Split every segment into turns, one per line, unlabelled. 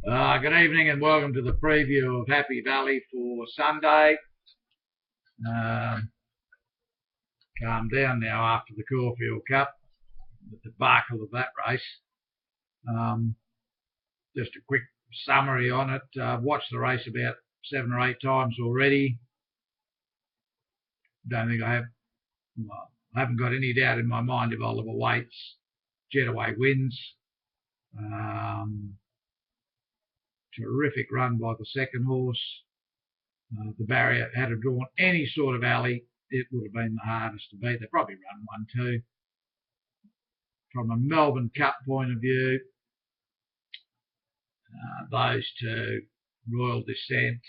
Good evening and welcome to the preview of Happy Valley for Sunday. Calmed down now after the Caulfield Cup, the debacle of that race. Just a quick summary on it. I've watched the race about 7 or 8 times already. Don't think I haven't got any doubt in my mind if Oliver Waite's Jetaway wins. Terrific run by the second horse. The barrier had it drawn any sort of alley, it would have been the hardest to beat. They probably run 1-2. From a Melbourne Cup point of view, those two, Royal Descent,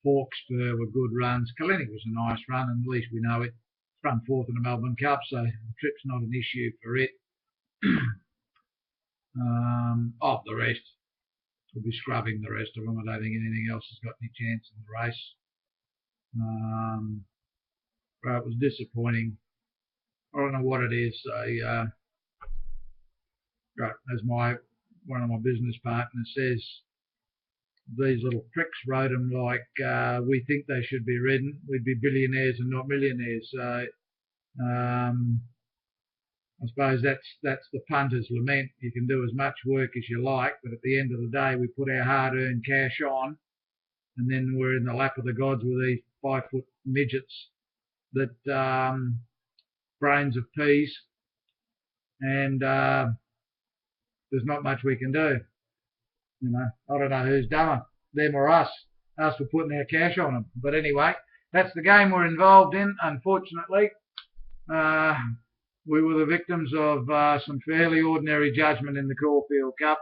Hawkspur were good runs. Kalinick was a nice run, and at least we know it. It's run fourth in the Melbourne Cup, so the trip's not an issue for it. Of the rest, we'll be scrubbing the rest of them. I don't think anything else has got any chance in the race. But it was disappointing. I don't know what it is. As one of my business partners says, these little pricks rode them like we think they should be ridden. We'd be billionaires and not millionaires. So I suppose that's the punter's lament. You can do as much work as you like, but at the end of the day, we put our hard-earned cash on, and then we're in the lap of the gods with these 5-foot midgets that brains of peas, and there's not much we can do. You know, I don't know who's done it, them or us for putting our cash on them. But anyway, that's the game we're involved in, unfortunately. We were the victims of some fairly ordinary judgment in the Caulfield Cup.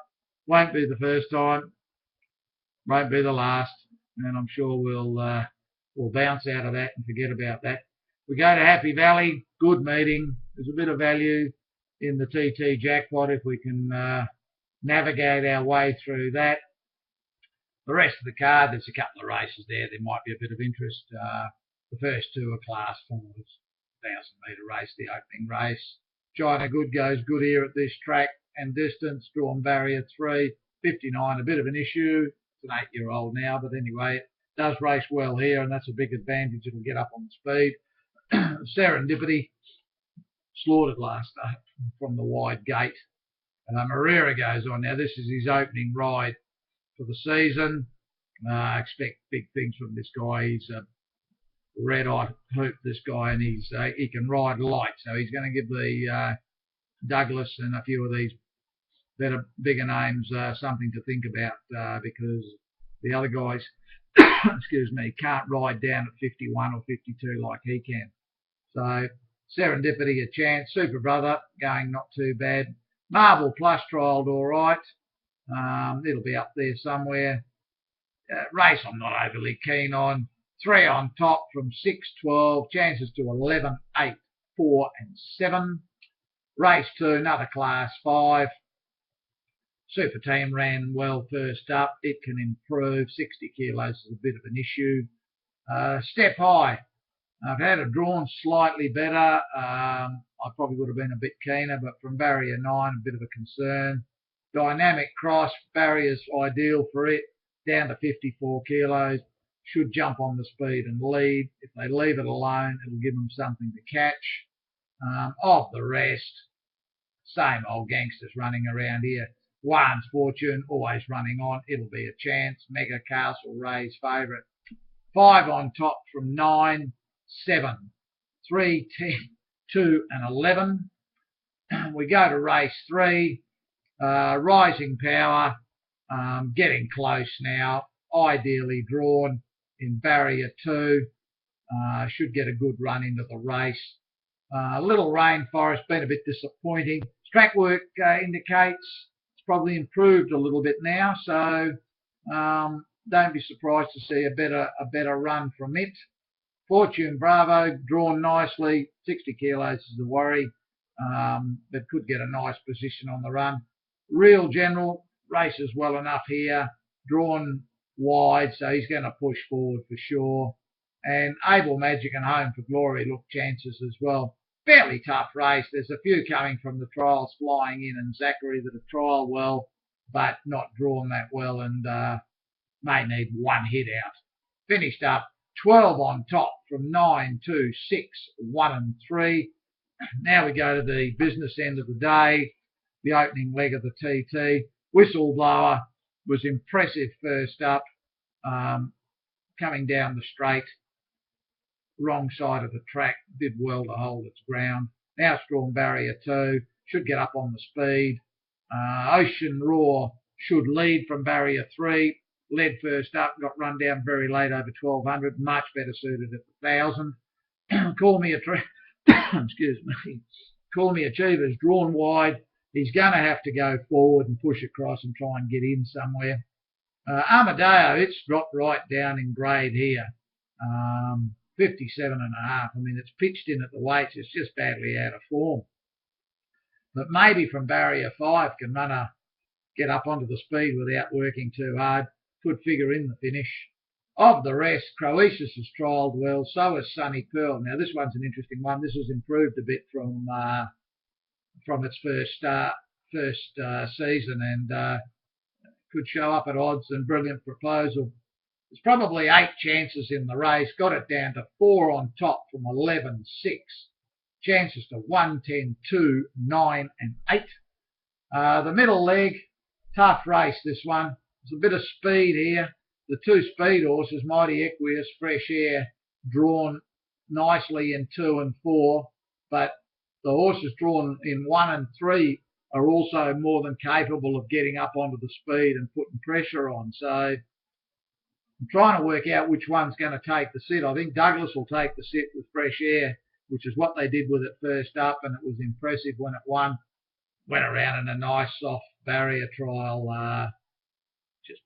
Won't be the first time, won't be the last, and I'm sure we'll bounce out of that and forget about that. We go to Happy Valley, good meeting. There's a bit of value in the TT jackpot if we can navigate our way through that. The rest of the card, there's a couple of races there. There might be a bit of interest. The first two are Class 4s, 1,000-metre race, the opening race. China Good goes good here at this track and distance. Drawn barrier 3, 59, a bit of an issue. It's an 8-year-old now, but anyway, it does race well here, and that's a big advantage. It'll get up on the speed. Serendipity slaughtered last day from the wide gate. Marrera goes on now. This is his opening ride for the season. I expect big things from this guy. He's a red-hot hoop, this guy, and he can ride light. So he's going to give the Douglas and a few of these bigger names something to think about because the other guys, excuse me, can't ride down at 51 or 52 like he can. So Serendipity a chance. Super Brother going not too bad. Marvel Plus trialled all right. It'll be up there somewhere. Race I'm not overly keen on. 3 on top from 6, 12. Chances to 11, 8, 4 and 7. Race 2, another Class 5. Super Team ran well first up. It can improve. 60 kilos is a bit of an issue. Step High. I've had it drawn slightly better. I probably would have been a bit keener, but from barrier 9, a bit of a concern. Dynamic Cross, barriers ideal for it, down to 54 kilos. Should jump on the speed and lead. If they leave it alone, it'll give them something to catch. Of the rest, same old gangsters running around here. One's Fortune, always running on. It'll be a chance. Mega Castle Ray's favourite. 5 on top from 9, 7, 3, 10, 2 and 11. We go to race 3. Rising Power, getting close now. Ideally drawn in barrier 2. Should get a good run into the race. Little Rainforest, been a bit disappointing. Track work indicates it's probably improved a little bit now, so don't be surprised to see a better run from it. Fortune Bravo, drawn nicely. 60 kilos is a worry, but could get a nice position on the run. Real General races well enough here. Drawn wide, so he's going to push forward for sure. And Able Magic and Home for Glory look chances as well. Fairly tough race. There's a few coming from the trials flying in, and Zachary that have trialled well. but not drawn that well, and may need one hit out. Finished up 12 on top from 9, 2, 6, 1 and 3. Now we go to the business end of the day, the opening leg of the TT. Whistleblower was impressive first up, coming down the straight, wrong side of the track, did well to hold its ground. Now Strong Barrier 2 should get up on the speed. Ocean Roar should lead from Barrier 3. Led first up, got run down very late over 1200, much better suited at the 1000. Call Me excuse me. Call Me Achiever's drawn wide. He's going to have to go forward and push across and try and get in somewhere. Armadeo, it's dropped right down in grade here. 57.5. I mean, it's pitched in at the weights. It's just badly out of form. But maybe from Barrier 5 can get up onto the speed without working too hard. Could figure in the finish. Of the rest, Croesus has trialled well. So has Sunny Pearl. Now, this one's an interesting one. This has improved a bit from its first season, and could show up at odds. And Brilliant Proposal. There's probably 8 chances in the race. Got it down to 4 on top from 11, 6. Chances to 1, 10, 2, 9 and 8. The middle leg, tough race this one. There's a bit of speed here. The 2 speed horses, Mighty Equus, Fresh Air, drawn nicely in 2 and 4, but the horses drawn in 1 and 3 are also more than capable of getting up onto the speed and putting pressure on. So I'm trying to work out which one's going to take the sit. I think Douglas will take the sit with Fresh Air, which is what they did with it first up, and it was impressive when it won. Went around in a nice soft barrier trial, just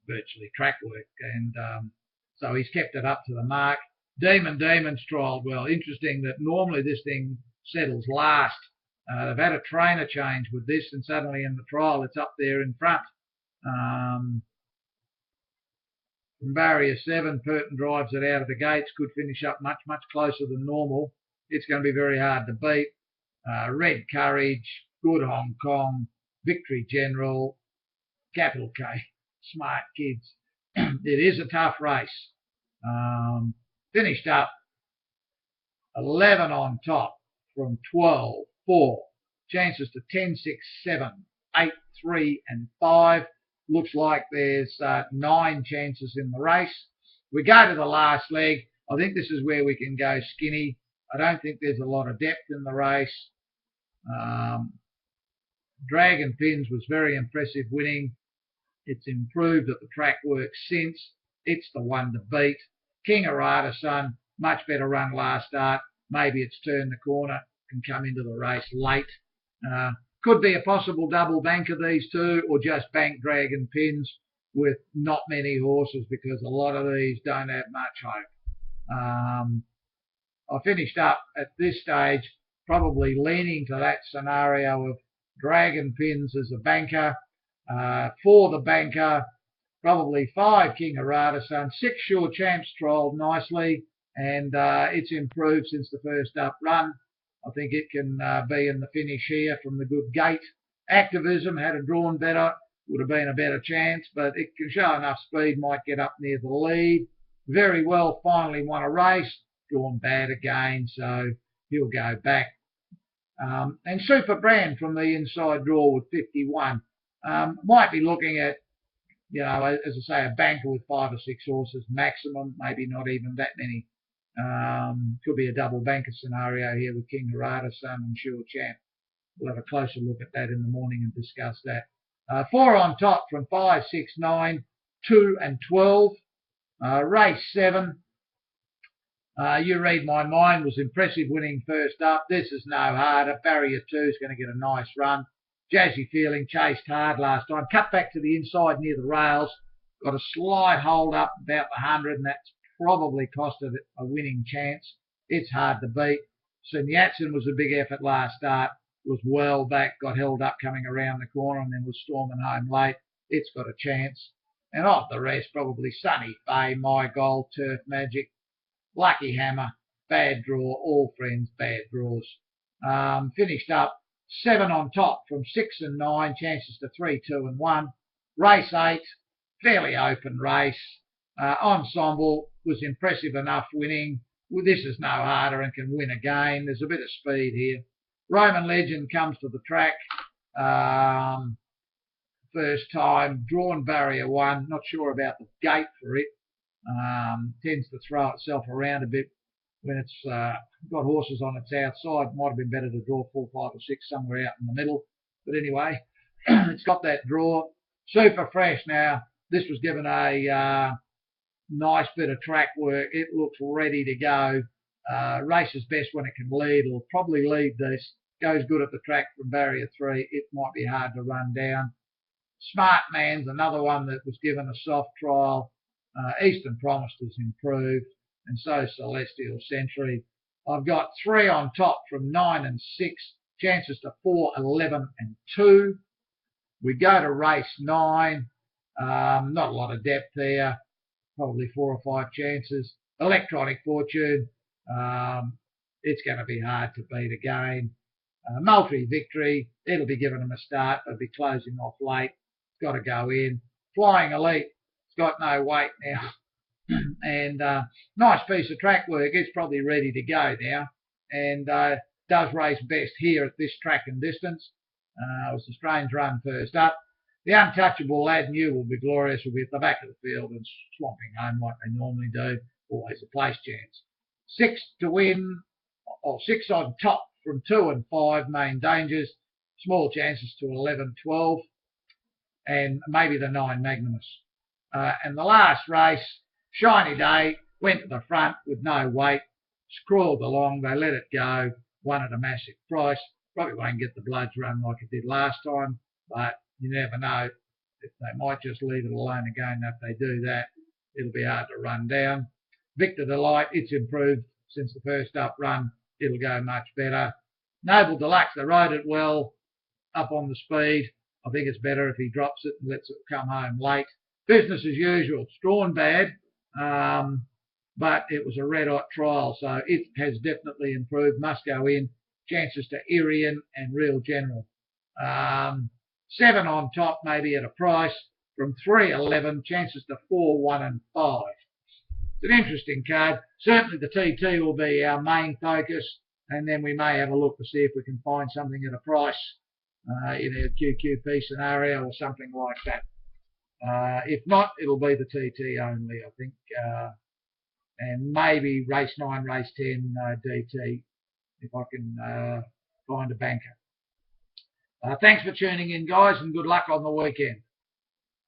virtually track work, and so he's kept it up to the mark. Demon's trialled well. Interesting that normally this thing settles last. They've had a trainer change with this, and suddenly in the trial it's up there in front. From Barrier 7, Purton drives it out of the gates, could finish up much, much closer than normal. It's going to be very hard to beat. Red Courage, Good Hong Kong, Victory General, Capital K, Smart Kids. It is a tough race. Finished up 11 on top from 12, 4. Chances to 10, 6, 7, 8, 3 and 5. Looks like there's 9 chances in the race. We go to the last leg. I think this is where we can go skinny. I don't think there's a lot of depth in the race. Dragon Pins was very impressive winning. It's improved at the track work since. It's the one to beat. King Arata Son, much better run last start. Maybe it's turned the corner, can come into the race late. Could be a possible double bank of these two, or just bank Dragon Pins with not many horses, because a lot of these don't have much hope. I finished up at this stage probably leaning to that scenario of Dragon Pins as a banker. For the banker, probably 5 King Arata Son, 6 Sure Champs trialled nicely, and it's improved since the first up run. I think it can be in the finish here from the good gate. Activism, had it drawn better, would have been a better chance, but it can show enough speed, might get up near the lead. Very Well finally won a race, drawn bad again, so he'll go back. And Super Brand from the inside draw with 51. Might be looking at, as I say, a banker with 5 or 6 horses maximum, maybe not even that many. Could be a double banker scenario here with King Arata Son and Sure Champ. We'll have a closer look at that in the morning and discuss that. 4 on top from 5, 6, 9, 2 and 12. Race 7. You Read My Mind was impressive winning first up. This is no harder. Barrier 2 is going to get a nice run. Jazzy Feeling chased hard last time. Cut back to the inside near the rails. Got a slight hold up about the 100, and that's probably cost it a winning chance. It's hard to beat. Sun Yat-sen was a big effort last start. Was well back, got held up coming around the corner, and then was storming home late. It's got a chance. And of the rest, probably Sunny Bay, My Gold, Turf Magic, Lucky Hammer, Bad Draw, All Friends, Bad Draws. Finished up 12 on top from 6, 6, 7, 8, 3 and 5. Looks like there's 9 chances in the race. We go to the last leg. I think this is where we can go skinny. I think there's a lot of depth in the race. 7 on top from 6 and 9, chances to 3, 2 and 1. Race 8, fairly open race. Ensemble was impressive enough winning. Well, this is no harder and can win again. There's a bit of speed here. Roman Legend comes to the track. First time, drawn barrier 1. Not sure about the gate for it. Tends to throw itself around a bit when it's got horses on its outside. Might have been better to draw 4, 5 or 6 somewhere out in the middle. But anyway, it's got that draw. Super fresh now. This was given a nice bit of track work. It looks ready to go. Races best when it can lead. It'll probably lead this. Goes good at the track from barrier 3. It might be hard to run down. Smart Man's another one that was given a soft trial. Eastern Promise has improved, and so Celestial Century. I've got 3 on top from 9 and 6, chances to 4, 11 and 2. We go to race 9. Not a lot of depth there, probably 4 or 5 chances. Electronic Fortune, it's going to be hard to beat again. Multi Victory, it'll be giving them a start, they'll be closing off late. It's got to go in. Flying Elite, it's got no weight now. And nice piece of track work. It's probably ready to go now, and does race best here at this track and distance. It was a strange run first up. The Untouchable Lad New Will Be Glorious will be at the back of the field and swamping home like they normally do. Always a place chance. 6 to win, or 6 on top from 2 and 5 Main Dangers. Small chances to 11, 12, and maybe the 9 Magnanimous. And the last race, Shiny Day, went to the front with no weight, scrawled along, they let it go, won at a massive price. Probably won't get the bloods run like it did last time, but you never know. If they might just leave it alone again. If they do that, it'll be hard to run down. Victor Delight, it's improved since the first up run. It'll go much better. Noble Deluxe, they rode it well up on the speed. I think it's better if he drops it and lets it come home late. Business as usual. It's drawn bad, but it was a red-hot trial, so it has definitely improved. Must go in. Chances to Irian and Real General. 7 on top, maybe at a price from 3, 11. Chances to 4, 1 and 5. It's an interesting card. Certainly the TT will be our main focus, and then we may have a look to see if we can find something at a price in a QQP scenario or something like that. If not, it'll be the TT only, I think, and maybe race 9, race 10 DT if I can find a banker. Thanks for tuning in, guys, and good luck on the weekend.